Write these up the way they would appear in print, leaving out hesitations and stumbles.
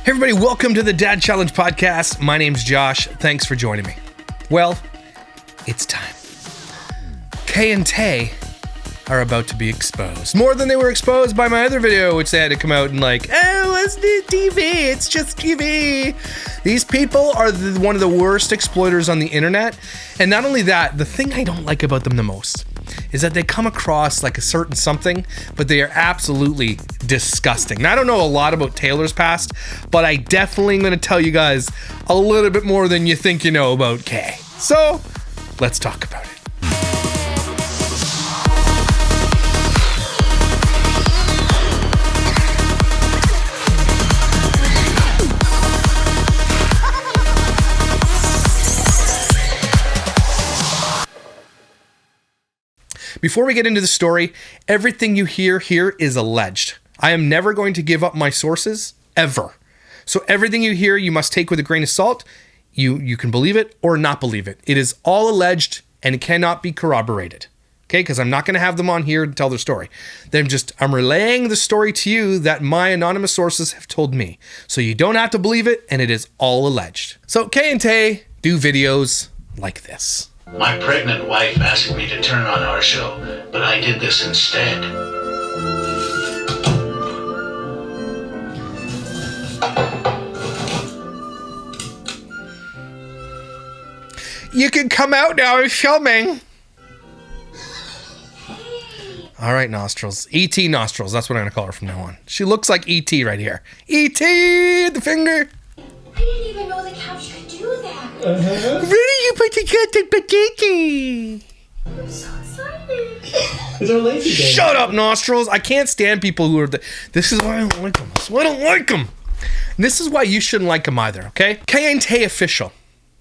Hey everybody, welcome to the Dad Challenge podcast. My name's Josh. Thanks for joining me. Well, it's time. Kay and Tay are about to be exposed. More than they were exposed by my other video, which they had to come out and let's do TV. It's just TV. These people are one of the worst exploiters on the internet. And not only that, the thing I don't like about them the most is that they come across like a certain something, but they are absolutely disgusting. Now, I don't know a lot about Taylor's past, but I definitely am going to tell you guys a little bit more than you think you know about Kay. So, let's talk about it. Before we get into the story, everything you hear here is alleged. I am never going to give up my sources, ever. So everything you hear, you must take with a grain of salt. You can believe it or not believe it. It is all alleged and it cannot be corroborated. Okay, because I'm not going to have them on here to tell their story. I'm relaying the story to you that my anonymous sources have told me. So you don't have to believe it, and it is all alleged. So Kay and Tay do videos like this. My pregnant wife asked me to turn on our show, but I did this instead. You can come out now, I'm filming. All right, nostrils. E.T. nostrils, that's what I'm going to call her from now on. She looks like E.T. right here. E.T. the finger. I didn't even know the couch could do that. Really, you put the cat in potato. I'm so excited. It's our lazy day. Shut up, nostrils. I can't stand people who are... This is why I don't like them. This is why I don't like them. This is why you shouldn't like them either, okay? Kay and Tay official.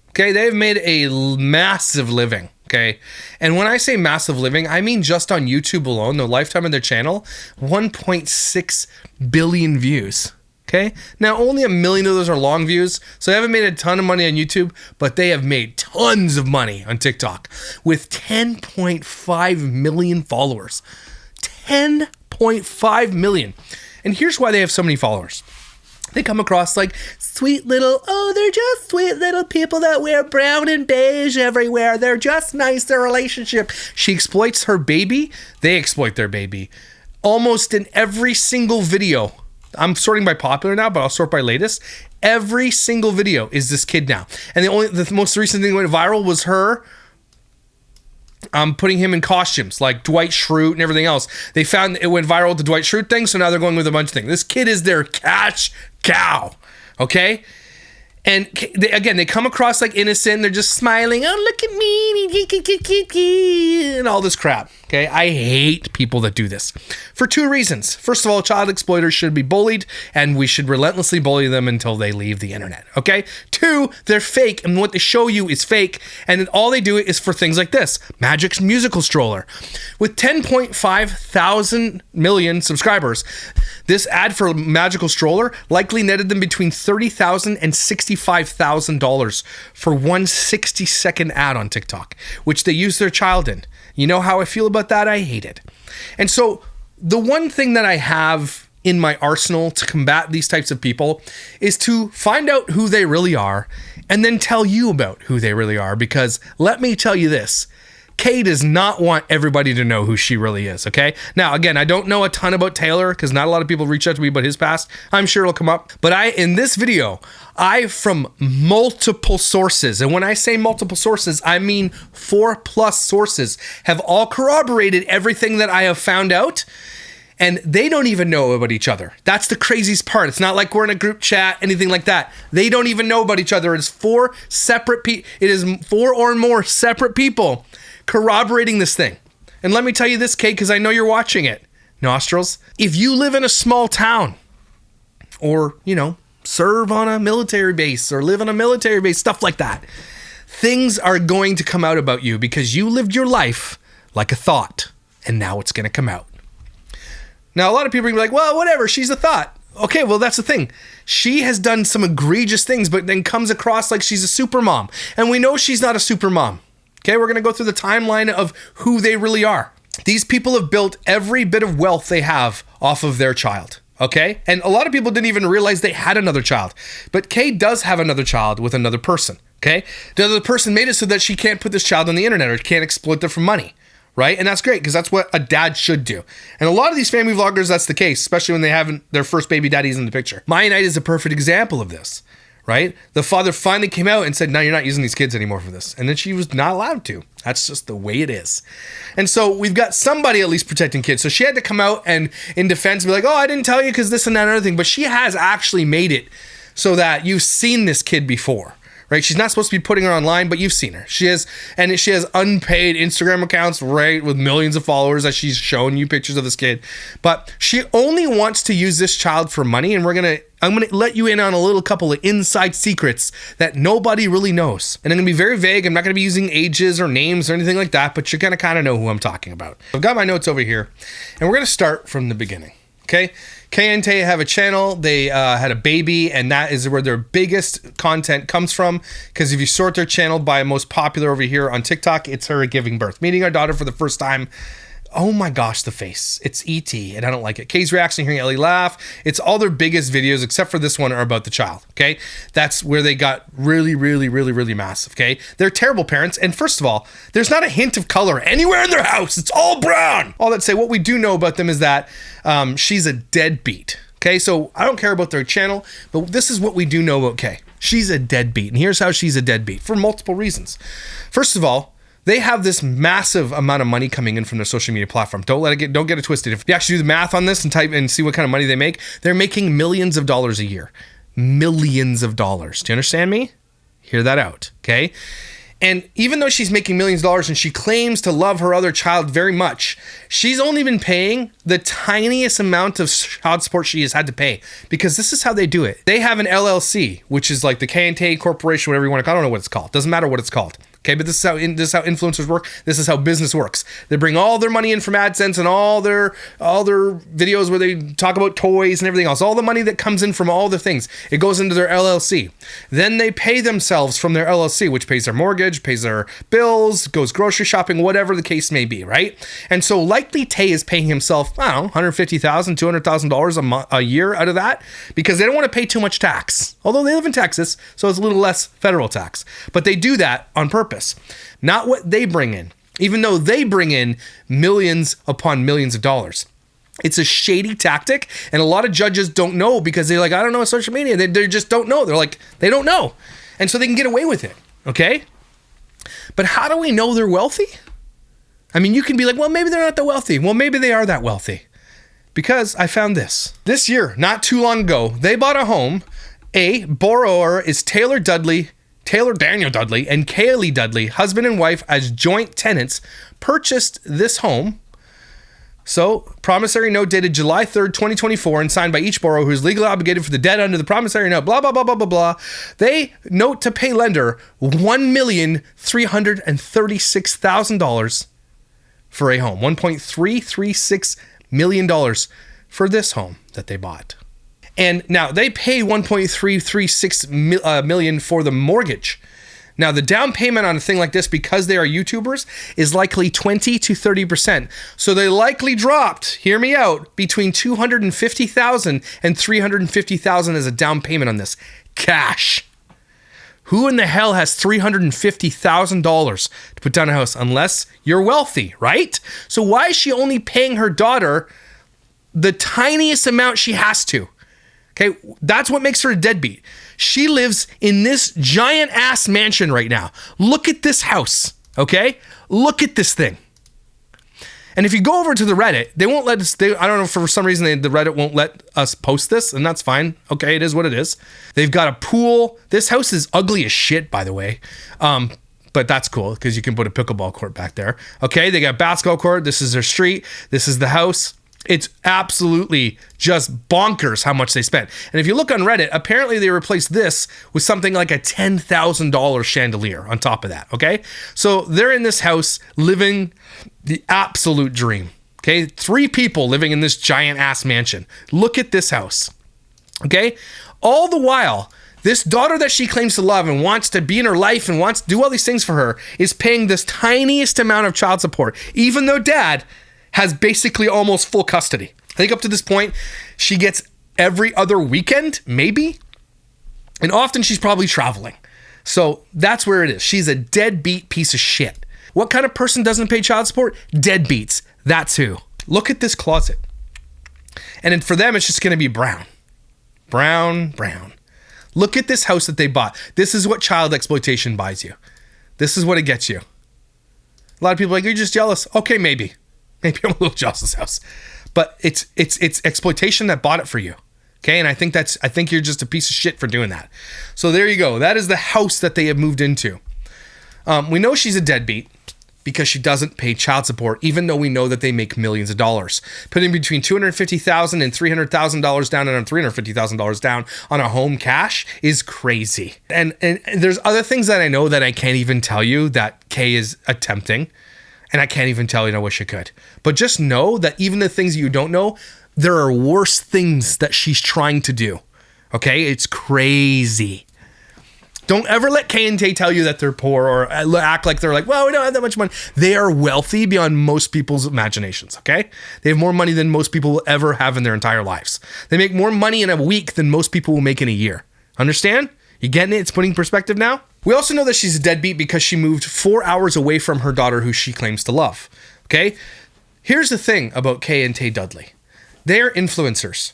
Okay, they've made a massive living, okay? And when I say massive living, I mean just on YouTube alone, the lifetime of their channel, 1.6 billion views. Okay, now only 1 million of those are long views, so they haven't made a ton of money on YouTube, but they have made tons of money on TikTok with 10.5 million followers. 10.5 million. And here's why they have so many followers. They come across like they're just sweet little people that wear brown and beige everywhere. They're just nice, their relationship. She exploits her baby, they exploit their baby. Almost in every single video. I'm sorting by popular now, but I'll sort by latest. Every single video is this kid now. And the most recent thing that went viral was her putting him in costumes like Dwight Schrute and everything else. They found it went viral with the Dwight Schrute thing, so now they're going with a bunch of things. This kid is their cash cow, okay? And they come across like innocent. They're just smiling. Oh, look at me. And all this crap. Okay. I hate people that do this for two reasons. First of all, child exploiters should be bullied and we should relentlessly bully them until they leave the internet. Okay. Two, they're fake. And what they show you is fake. And then all they do is for things like this. Magic's musical stroller. With 10.5 million subscribers, this ad for Magical Stroller likely netted them between $30,000 and $65,000 for one 60-second ad on TikTok, which they use their child in. You know how I feel about that? I hate it. And so the one thing that I have in my arsenal to combat these types of people is to find out who they really are and then tell you about who they really are. Because let me tell you this. Kay does not want everybody to know who she really is, okay? Now, again, I don't know a ton about Taylor because not a lot of people reach out to me about his past. I'm sure it'll come up. But in this video, from multiple sources, and when I say multiple sources, I mean 4+ sources, have all corroborated everything that I have found out. And they don't even know about each other. That's the craziest part. It's not like we're in a group chat, anything like that. They don't even know about each other. It is 4 or more separate people corroborating this thing. And let me tell you this, Kate, because I know you're watching it, nostrils. If you live in a small town or, serve on a military base or live on a military base, stuff like that, things are going to come out about you because you lived your life like a thought and now it's going to come out. Now, a lot of people are gonna be like, well, whatever, she's a thought. Okay, well, that's the thing. She has done some egregious things, but then comes across like she's a super mom. And we know she's not a super mom. Okay, we're going to go through the timeline of who they really are. These people have built every bit of wealth they have off of their child. Okay? And a lot of people didn't even realize they had another child. But Kay does have another child with another person. Okay? The other person made it so that she can't put this child on the internet or can't exploit them for money. Right? And that's great because that's what a dad should do. And a lot of these family vloggers, that's the case, especially when they have their first baby daddies in the picture. My Night is a perfect example of this. Right? The father finally came out and said, no, you're not using these kids anymore for this. And then she was not allowed to. That's just the way it is. And so we've got somebody at least protecting kids. So she had to come out and in defense be like, oh, I didn't tell you because this and that and other thing. But she has actually made it so that you've seen this kid before. Right? She's not supposed to be putting her online, but you've seen her. She has unpaid Instagram accounts, right, with millions of followers that she's showing you pictures of this kid. But she only wants to use this child for money, and I'm gonna let you in on a little couple of inside secrets that nobody really knows. And I'm gonna be very vague. I'm not gonna be using ages or names or anything like that, but you're gonna kind of know who I'm talking about. I've got my notes over here, and we're gonna start from the beginning. Okay? Kay and Tay have a channel. They had a baby, and that is where their biggest content comes from. Because if you sort their channel by most popular over here on TikTok, it's her giving birth. Meeting our daughter for the first time. Oh my gosh, the face. It's E.T. and I don't like it. Kay's reaction, hearing Ellie laugh. It's all their biggest videos, except for this one, are about the child. Okay? That's where they got really, really, really, really massive. Okay? They're terrible parents. And first of all, there's not a hint of color anywhere in their house. It's all brown. All that say, what we do know about them is that she's a deadbeat. Okay? So I don't care about their channel, but this is what we do know about Kay. She's a deadbeat. And here's how she's a deadbeat for multiple reasons. First of all, they have this massive amount of money coming in from their social media platform. Don't get it twisted. If you actually do the math on this and type and see what kind of money they make, they're making millions of dollars a year. Millions of dollars. Do you understand me? Hear that out, okay? And even though she's making millions of dollars and she claims to love her other child very much, she's only been paying the tiniest amount of child support she has had to pay, because this is how they do it. They have an LLC, which is like the K&T Corporation, whatever you want to call it. I don't know what it's called. Doesn't matter what it's called. Okay, but this is how influencers work. This is how business works. They bring all their money in from AdSense and all their videos where they talk about toys and everything else. All the money that comes in from all the things, it goes into their LLC. Then they pay themselves from their LLC, which pays their mortgage, pays their bills, goes grocery shopping, whatever the case may be, right? And so likely Tay is paying himself, I don't know, $150,000, $200,000 a year out of that, because they don't want to pay too much tax. Although they live in Texas, so it's a little less federal tax. But they do that on purpose. Not what they bring in, even though they bring in millions upon millions of dollars. It's a shady tactic, and a lot of judges don't know because they're like, I don't know social media. They just don't know. They're like, they don't know. And so they can get away with it, okay? But how do we know they're wealthy? I mean, you can be like, well, maybe they're not that wealthy. Well, maybe they are that wealthy. Because I found this. This year, not too long ago, they bought a home. Borrower is Taylor Daniel Dudley and Kaylee Dudley, husband and wife, as joint tenants, purchased this home. So, promissory note dated July 3rd, 2024, and signed by each borrower who is legally obligated for the debt under the promissory note, blah, blah, blah, blah, blah, blah. They note to pay lender $1,336,000 for a home. $1.336 million for this home that they bought. And now they paid $1.336 million for the mortgage. Now the down payment on a thing like this, because they are YouTubers, is likely 20 to 30%. So they likely dropped, hear me out, between $250,000 and $350,000 as a down payment on this. Cash. Who in the hell has $350,000 to put down a house unless you're wealthy, right? So why is she only paying her daughter the tiniest amount she has to? Okay, that's what makes her a deadbeat. She lives in this giant ass mansion right now. Look at this house, okay? Look at this thing. And if you go over to the Reddit, they won't let us, I don't know, for some reason the Reddit won't let us post this, and that's fine. Okay, it is what it is. They've got a pool. This house is ugly as shit, by the way. But that's cool because you can put a pickleball court back there. Okay, they got a basketball court. This is their street. This is the house. It's absolutely just bonkers how much they spent. And if you look on Reddit, apparently they replaced this with something like a $10,000 chandelier on top of that, okay? So they're in this house living the absolute dream, okay? 3 people living in this giant ass mansion. Look at this house, okay? All the while, this daughter that she claims to love and wants to be in her life and wants to do all these things for her is paying this tiniest amount of child support, even though dad has basically almost full custody. I think up to this point, She gets every other weekend, maybe. And often she's probably traveling. So that's where it is. She's a deadbeat piece of shit. What kind of person doesn't pay child support? Deadbeats. That's who. Look at this closet. And then for them, it's just going to be brown. Brown, brown. Look at this house that they bought. This is what child exploitation buys you. This is what it gets you. A lot of people are like, you're just jealous. Okay, maybe. Maybe I'm a little jealous of this house. But it's exploitation that bought it for you. Okay, and I think you're just a piece of shit for doing that. So there you go. That is the house that they have moved into. We know she's a deadbeat because she doesn't pay child support, even though we know that they make millions of dollars. Putting between $250,000 and $300,000 down and $350,000 down on a home cash is crazy. And there's other things that I know that I can't even tell you that Kay is attempting, and I can't even tell you, and I wish I could. But just know that even the things you don't know, there are worse things that she's trying to do. Okay? It's crazy. Don't ever let Kay and Tay tell you that they're poor or act like they're like, well, we don't have that much money. They are wealthy beyond most people's imaginations, okay? They have more money than most people will ever have in their entire lives. They make more money in a week than most people will make in a year. Understand? You getting it? It's putting perspective now? We also know that she's a deadbeat because she moved 4 hours away from her daughter who she claims to love, okay? Here's the thing about Kay and Tay Dudley. They're influencers.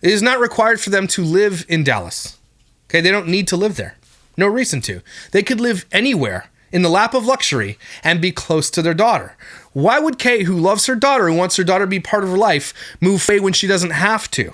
It is not required for them to live in Dallas, okay? They don't need to live there. No reason to. They could live anywhere in the lap of luxury and be close to their daughter. Why would Kay, who loves her daughter and wants her daughter to be part of her life, move away when she doesn't have to?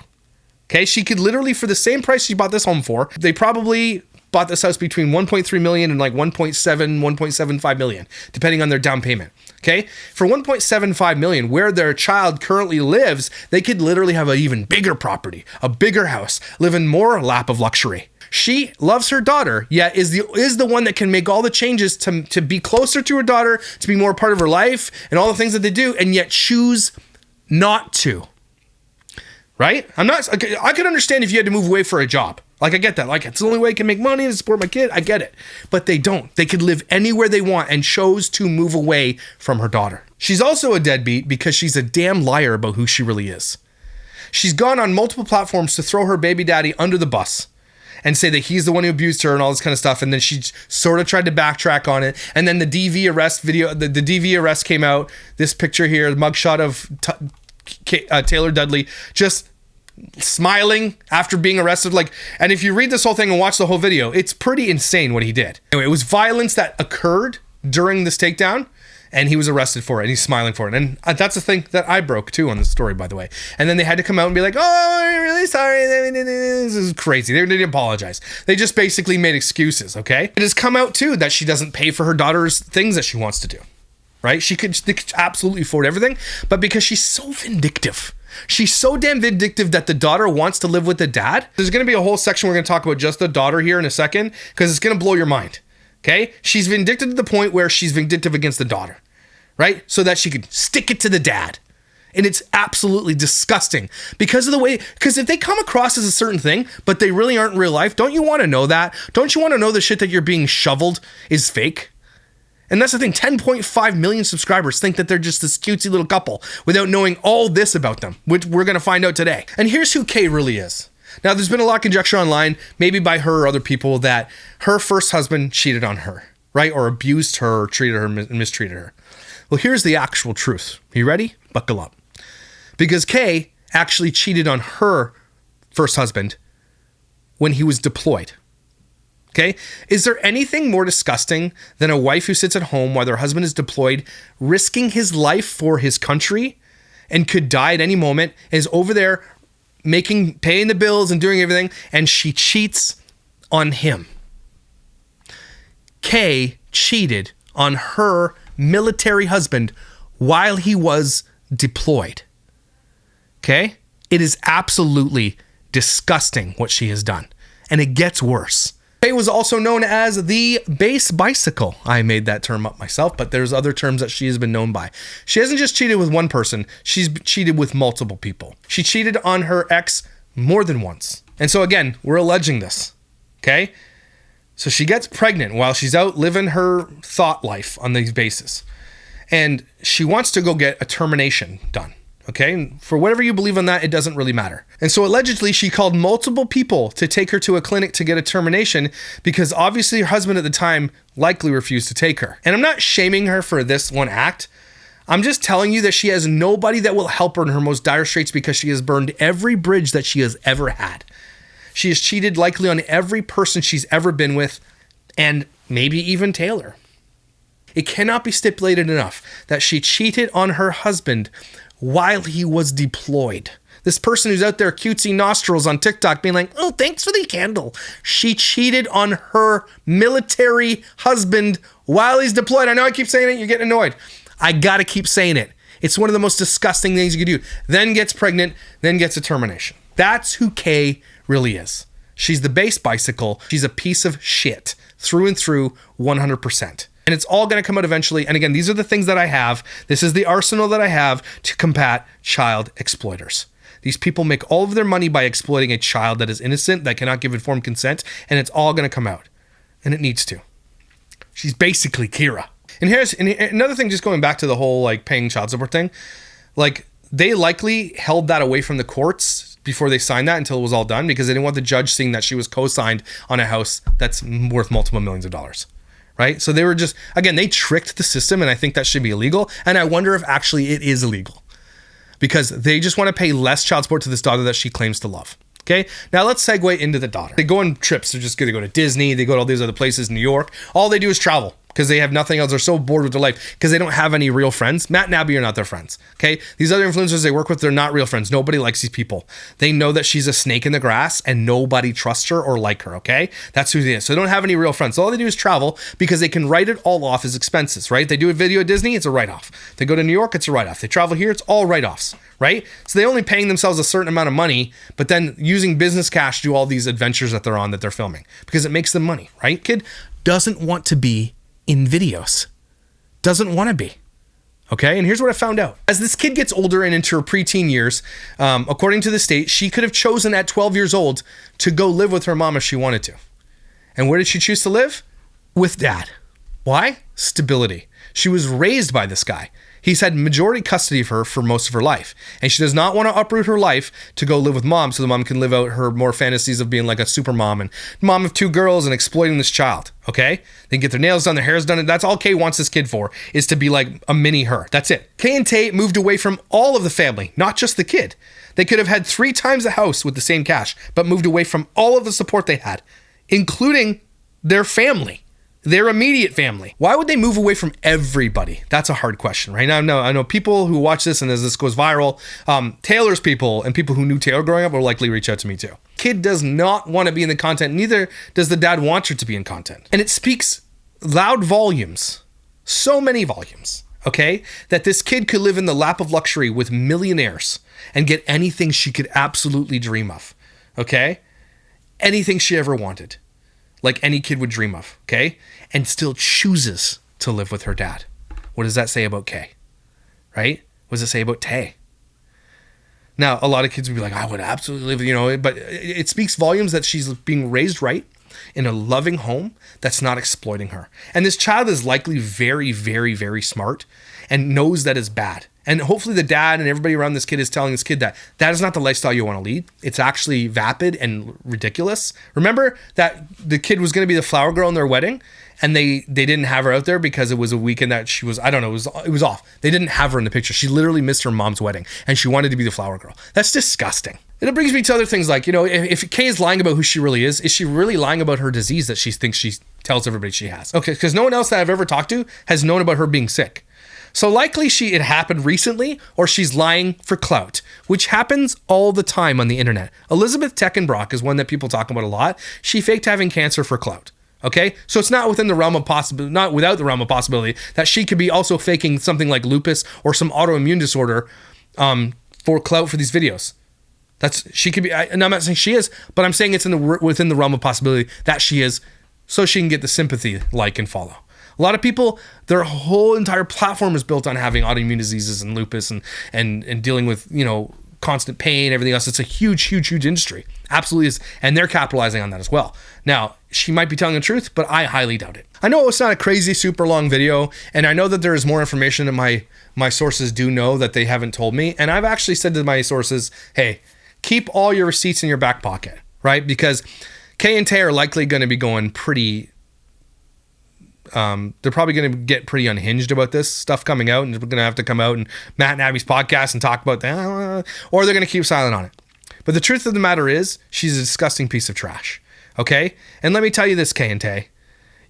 Okay, she could literally, for the same price she bought this home for, they probably bought this house between 1.3 million and like 1.75 million, depending on their down payment. Okay, for 1.75 million, where their child currently lives, they could literally have an even bigger property, a bigger house, live in more lap of luxury. She loves her daughter, yet is the one that can make all the changes to be closer to her daughter, to be more part of her life, and all the things that they do, and yet choose not to. Right? I could understand if you had to move away for a job. Like, I get that. Like, it's the only way I can make money to support my kid. I get it. But they don't. They could live anywhere they want and chose to move away from her daughter. She's also a deadbeat because she's a damn liar about who she really is. She's gone on multiple platforms to throw her baby daddy under the bus and say that he's the one who abused her and all this kind of stuff. And then she sort of tried to backtrack on it. And then the DV arrest video, the DV arrest came out. This picture here, the mugshot of Taylor Dudley, just smiling after being arrested. Like, and if you read this whole thing and watch the whole video, it's pretty insane what he did. Anyway, it was violence that occurred during this takedown, and he was arrested for it, and he's smiling for it. And that's the thing that I broke too on this story, by the way. And then they had to come out and be like, oh, I'm really sorry. This is crazy. They didn't apologize. They just basically made excuses, okay? It has come out too that she doesn't pay for her daughter's things that she wants to do, right? They could absolutely afford everything, but because she's so vindictive, she's so damn vindictive that the daughter wants to live with the dad. There's going to be a whole section we're going to talk about just the daughter here in a second, because it's going to blow your mind, okay? She's vindictive to the point where she's vindictive against the daughter, right? So that she could stick it to the dad. And it's absolutely disgusting because of the way, because if they come across as a certain thing, but they really aren't in real life, don't you want to know that? Don't you want to know the shit that you're being shoveled is fake? And that's the thing, 10.5 million subscribers think that they're just this cutesy little couple without knowing all this about them, which we're going to find out today. And here's who Kay really is. Now, there's been a lot of conjecture online, maybe by her or other people, that her first husband cheated on her, right? Or abused her, or treated her, mistreated her. Well, here's the actual truth. You ready? Buckle up. Because Kay actually cheated on her first husband when he was deployed. Okay? Is there anything more disgusting than a wife who sits at home while their husband is deployed, risking his life for his country and could die at any moment, and is over there paying the bills and doing everything, and she cheats on him? Kay cheated on her military husband while he was deployed. Okay? It is absolutely disgusting what she has done. And it gets worse. Kay was also known as the base bicycle. I made that term up myself, but there's other terms that she has been known by. She hasn't just cheated with one person, she's cheated with multiple people. She cheated on her ex more than once. And so again, we're alleging this. Okay? So she gets pregnant while she's out living her thought life on these bases. And she wants to go get a termination done. Okay, for whatever you believe on that, it doesn't really matter. And so allegedly, she called multiple people to take her to a clinic to get a termination because obviously her husband at the time likely refused to take her. And I'm not shaming her for this one act. I'm just telling you that she has nobody that will help her in her most dire straits because she has burned every bridge that she has ever had. She has cheated likely on every person she's ever been with, and maybe even Taylor. It cannot be stipulated enough that she cheated on her husband while he was deployed. This person who's out there cutesy nostrils on TikTok being like, oh, thanks for the candle. She cheated on her military husband while he's deployed. I know I keep saying it. You're getting annoyed. I got to keep saying it. It's one of the most disgusting things you could do. Then gets pregnant, then gets a termination. That's who Kay really is. She's the base bicycle. She's a piece of shit through and through 100%. And it's all going to come out eventually. And again, these are the things that I have. This is the arsenal that I have to combat child exploiters. These people make all of their money by exploiting a child that is innocent, that cannot give informed consent, and it's all going to come out. And it needs to. She's basically Kira. And here's another thing, just going back to the whole like paying child support thing. Like, they likely held that away from the courts before they signed that until it was all done because they didn't want the judge seeing that she was co-signed on a house that's worth multiple millions of dollars. Right? So they were just, again, they tricked the system, and I think that should be illegal. And I wonder if actually it is illegal because they just want to pay less child support to this daughter that she claims to love. Okay, now let's segue into the daughter. They go on trips. They're just going to go to Disney. They go to all these other places, New York. All they do is travel because they have nothing else. They're so bored with their life because they don't have any real friends. Matt and Abby are not their friends. Okay, these other influencers they work with, they're not real friends. Nobody likes these people. They know that she's a snake in the grass and nobody trusts her or like her. Okay, that's who they is. So they don't have any real friends. So all they do is travel because they can write it all off as expenses. Right? They do a video at Disney, it's a write-off. They go to New York, it's a write-off. They travel here, it's all write-offs. Right? So they only paying themselves a certain amount of money, but then using business cash to do all these adventures that they're on, that they're filming because it makes them money. Right? Kid doesn't want to be in videos. Doesn't want to be. Okay, and here's what I found out. As this kid gets older and into her preteen years, according to the state, she could have chosen at 12 years old to go live with her mom if she wanted to. And where did she choose to live? With dad. Why? Stability. She was raised by this guy. He's had majority custody of her for most of her life. And she does not want to uproot her life to go live with mom so the mom can live out her more fantasies of being like a super mom and mom of two girls and exploiting this child. Okay? They can get their nails done, their hair's done. That's all Kay wants this kid for, is to be like a mini her. That's it. Kay and Tate moved away from all of the family, not just the kid. They could have had 3 times the house with the same cash, but moved away from all of the support they had, including their family. Their immediate family. Why would they move away from everybody? That's a hard question, right? Now, I know people who watch this, and as this goes viral, Taylor's people and people who knew Taylor growing up will likely reach out to me too. Kid does not want to be in the content, neither does the dad want her to be in content. And it speaks loud volumes, so many volumes, okay, that this kid could live in the lap of luxury with millionaires and get anything she could absolutely dream of, okay? Anything she ever wanted. Like any kid would dream of, okay? And still chooses to live with her dad. What does that say about Kay? Right? What does it say about Tay? Now, a lot of kids would be like, I would absolutely live, you know, but it speaks volumes that she's being raised right in a loving home that's not exploiting her. And this child is likely very, very, very smart and knows that is bad. And hopefully the dad and everybody around this kid is telling this kid that that is not the lifestyle you want to lead. It's actually vapid and ridiculous. Remember that the kid was going to be the flower girl in their wedding and they didn't have her out there because it was a weekend that she was, I don't know, it was off. They didn't have her in the picture. She literally missed her mom's wedding and she wanted to be the flower girl. That's disgusting. And it brings me to other things like, you know, if Kay is lying about who she really is she really lying about her disease that she thinks she tells everybody she has? Okay, because no one else that I've ever talked to has known about her being sick. So likely it happened recently, or she's lying for clout, which happens all the time on the internet. Elizabeth Teckenbrock is one that people talk about a lot. She faked having cancer for clout. Okay, so it's not within the realm of possibility, not without the realm of possibility that she could be also faking something like lupus or some autoimmune disorder for clout for these videos. She could be, and I'm not saying she is, but I'm saying it's within the realm of possibility that she is, so she can get the sympathy, like, and follow. A lot of people, their whole entire platform is built on having autoimmune diseases and lupus and dealing with, you know, constant pain, everything else. It's a huge, huge, huge industry. Absolutely is. And they're capitalizing on that as well. Now, she might be telling the truth, but I highly doubt it. I know it's not a crazy, super long video, and I know that there is more information that my sources do know that they haven't told me. And I've actually said to my sources, hey, keep all your receipts in your back pocket, right? Because Kay and Tay are likely going to be going pretty... they're probably going to get pretty unhinged about this stuff coming out, and we're going to have to come out and Matt and Abby's podcast and talk about that, or they're going to keep silent on it. But the truth of the matter is, she's a disgusting piece of trash. Okay? And let me tell you this, Kay and Tay.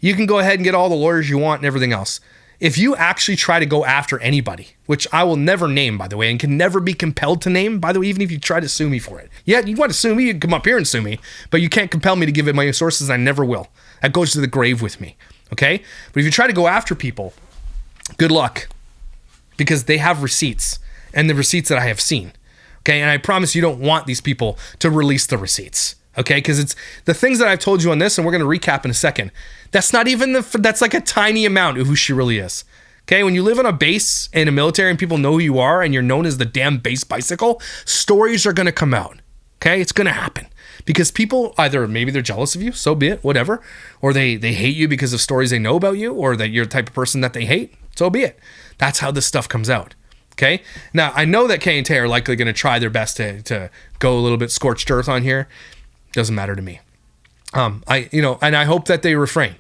You can go ahead and get all the lawyers you want and everything else. If you actually try to go after anybody, which I will never name, by the way, and can never be compelled to name, by the way, even if you try to sue me for it. Yeah, you want to sue me, you can come up here and sue me, but you can't compel me to give it my sources, and I never will. That goes to the grave with me. Okay? But if you try to go after people, good luck. Because they have receipts, and the receipts that I have seen. Okay? And I promise you don't want these people to release the receipts. Okay? Because it's the things that I've told you on this, and we're going to recap in a second. That's not even that's like a tiny amount of who she really is. Okay? When you live on a base in a military and people know who you are and you're known as the damn base bicycle, stories are going to come out. Okay? It's going to happen. Because people either maybe they're jealous of you, so be it, whatever, or they hate you because of stories they know about you, or that you're the type of person that they hate, so be it. That's how this stuff comes out. Okay? Now, I know that Kay and Tay are likely going to try their best to go a little bit scorched earth on here. Doesn't matter to me. And I hope that they refrain.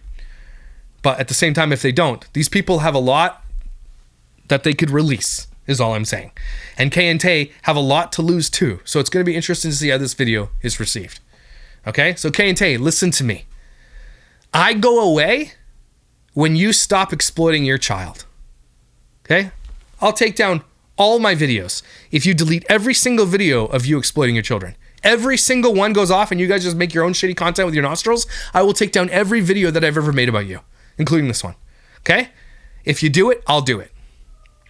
But at the same time, if they don't, these people have a lot that they could release, is all I'm saying. And Kay and Tay have a lot to lose too. So it's going to be interesting to see how this video is received. Okay? So Kay and Tay, listen to me. I go away when you stop exploiting your child. Okay? I'll take down all my videos if you delete every single video of you exploiting your children. Every single one goes off and you guys just make your own shitty content with your nostrils. I will take down every video that I've ever made about you, including this one. Okay? If you do it, I'll do it.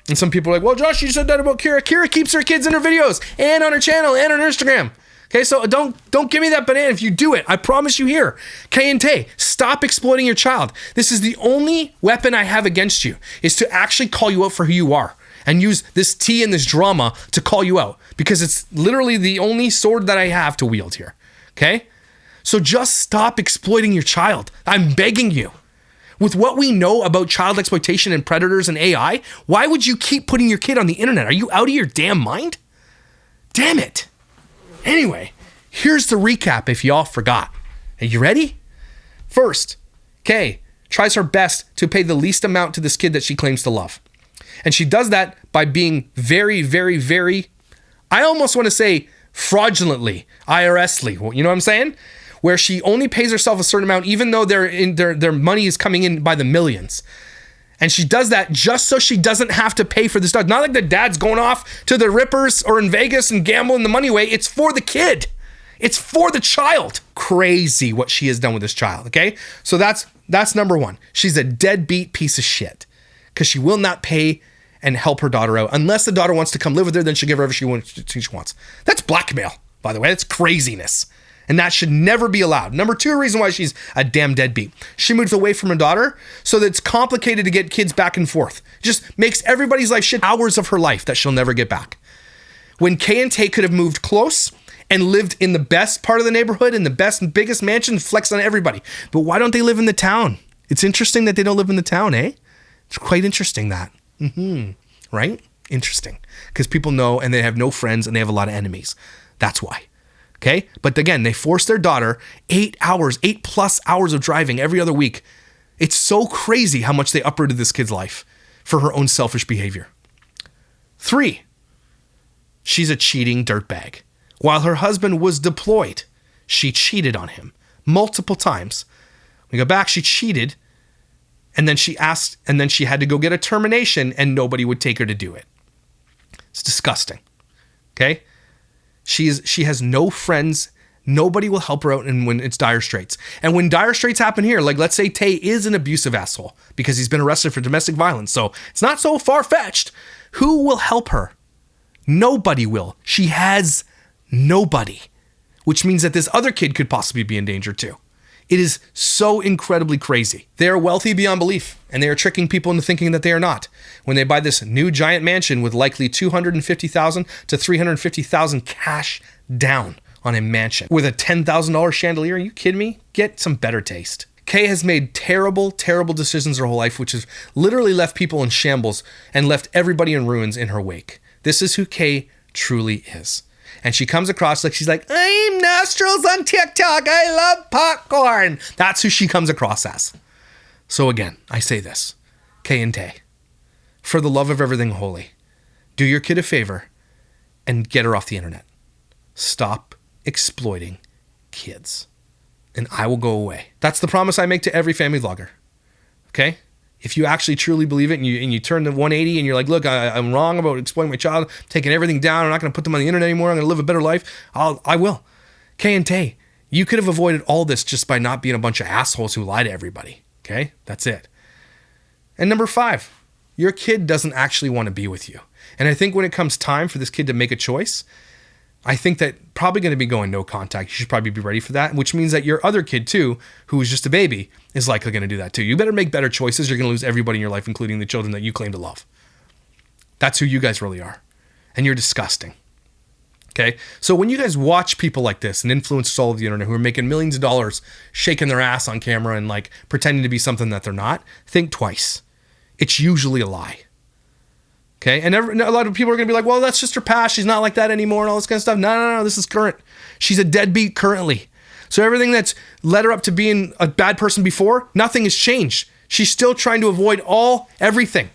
And some people are like, well, Josh, you said that about Kira. Kira keeps her kids in her videos and on her channel and on her Instagram. Okay, so don't give me that banana if you do it. I promise you here. Kay and Tay, stop exploiting your child. This is the only weapon I have against you, is to actually call you out for who you are and use this tea and this drama to call you out, because it's literally the only sword that I have to wield here. Okay? So just stop exploiting your child. I'm begging you. With what we know about child exploitation and predators and AI, why would you keep putting your kid on the internet? Are you out of your damn mind? Damn it. Anyway, here's the recap if y'all forgot. Are you ready? First, Kay tries her best to pay the least amount to this kid that she claims to love. And she does that by being very, very, very, I almost want to say fraudulently, IRS-ly. You know what I'm saying? Where she only pays herself a certain amount, even though their money is coming in by the millions. And she does that just so she doesn't have to pay for this dog. Not like the dad's going off to the Rippers or in Vegas and gambling the money away. It's for the kid. It's for the child. Crazy what she has done with this child, okay? So that's number one. She's a deadbeat piece of shit because she will not pay and help her daughter out. Unless the daughter wants to come live with her, then she'll give her whatever she wants. That's blackmail, by the way. That's craziness. And that should never be allowed. Number two reason why she's a damn deadbeat. She moves away from her daughter so that it's complicated to get kids back and forth. Just makes everybody's life shit. Hours of her life that she'll never get back. When Kay and Tay could have moved close and lived in the best part of the neighborhood, in the best and biggest mansion, flex on everybody. But why don't they live in the town? It's interesting that they don't live in the town, eh? It's quite interesting that. Right? Interesting. Because people know and they have no friends and they have a lot of enemies. That's why. Okay? But again, they force their daughter 8 plus hours of driving every other week. It's so crazy how much they uprooted this kid's life for her own selfish behavior. 3, she's a cheating dirtbag. While her husband was deployed, she cheated on him multiple times. We go back, she cheated, and then she had to go get a termination and nobody would take her to do it. It's disgusting. Okay? She has no friends. Nobody will help her out when it's dire straits. And when dire straits happen here, like let's say Tay is an abusive asshole because he's been arrested for domestic violence. So it's not so far-fetched. Who will help her? Nobody will. She has nobody, which means that this other kid could possibly be in danger too. It is so incredibly crazy. They are wealthy beyond belief, and they are tricking people into thinking that they are not. When they buy this new giant mansion with likely $250,000 to $350,000 cash down on a mansion with a $10,000 chandelier. Are you kidding me? Get some better taste. Kay has made terrible, terrible decisions her whole life, which has literally left people in shambles and left everybody in ruins in her wake. This is who Kay truly is. And she comes across like she's like, I'm Nostrils on TikTok. I love popcorn. That's who she comes across as. So again, I say this, Kay and Tay, for the love of everything holy, do your kid a favor and get her off the internet. Stop exploiting kids. And I will go away. That's the promise I make to every family vlogger. Okay? If you actually truly believe it and you turn the 180 and you're like, look, I'm wrong about exploiting my child, taking everything down, I'm not going to put them on the internet anymore, I'm going to live a better life, I will. Kay and Tay, you could have avoided all this just by not being a bunch of assholes who lie to everybody. Okay? That's it. And number 5, your kid doesn't actually want to be with you. And I think when it comes time for this kid to make a choice, I think that probably going to be going no contact. You should probably be ready for that, which means that your other kid too, who is just a baby, is likely going to do that too. You better make better choices. You're going to lose everybody in your life, including the children that you claim to love. That's who you guys really are. And you're disgusting. Okay? So when you guys watch people like this and influencers all over the internet who are making millions of dollars shaking their ass on camera and like pretending to be something that they're not, think twice. It's usually a lie. Okay, and a lot of people are going to be like, well, that's just her past. She's not like that anymore and all this kind of stuff. No. This is current. She's a deadbeat currently. So everything that's led her up to being a bad person before, nothing has changed. She's still trying to avoid everything.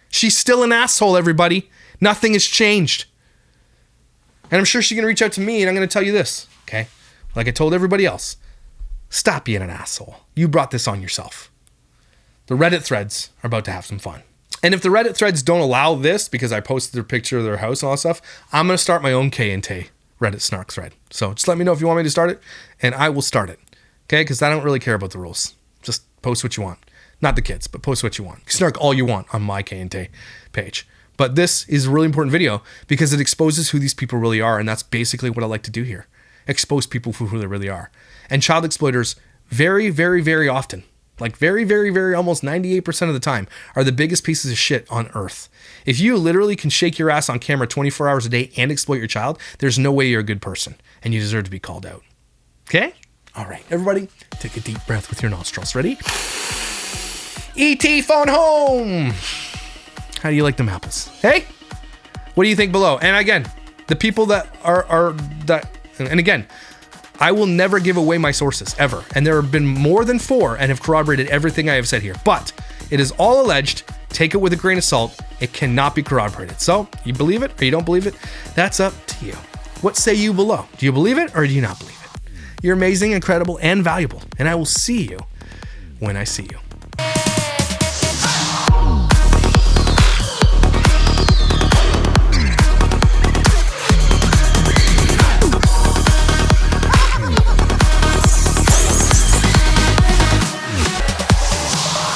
She's still an asshole, everybody. Nothing has changed. And I'm sure she's going to reach out to me and I'm going to tell you this, okay? Like I told everybody else, stop being an asshole. You brought this on yourself. The Reddit threads are about to have some fun. And if the Reddit threads don't allow this, because I posted their picture of their house and all that stuff, I'm going to start my own Kay and Tay Reddit snark thread. So just let me know if you want me to start it, and I will start it. Okay? Because I don't really care about the rules. Just post what you want. Not the kids, but post what you want. Snark all you want on my Kay and Tay page. But this is a really important video because it exposes who these people really are, and that's basically what I like to do here. Expose people for who they really are. And child exploiters very, very, very often, like very, very, very almost 98% of the time, are the biggest pieces of shit on earth. If you literally can shake your ass on camera 24 hours a day and exploit your child, there's no way you're a good person and you deserve to be called out. Okay? All right, everybody, take a deep breath with your nostrils. Ready? E.T. phone home. How do you like them apples? Hey? What do you think below? And again, the people that are that, and again, I will never give away my sources, ever. And there have been more than 4 and have corroborated everything I have said here. But it is all alleged. Take it with a grain of salt. It cannot be corroborated. So, you believe it or you don't believe it? That's up to you. What say you below? Do you believe it or do you not believe it? You're amazing, incredible, and valuable. And I will see you when I see you.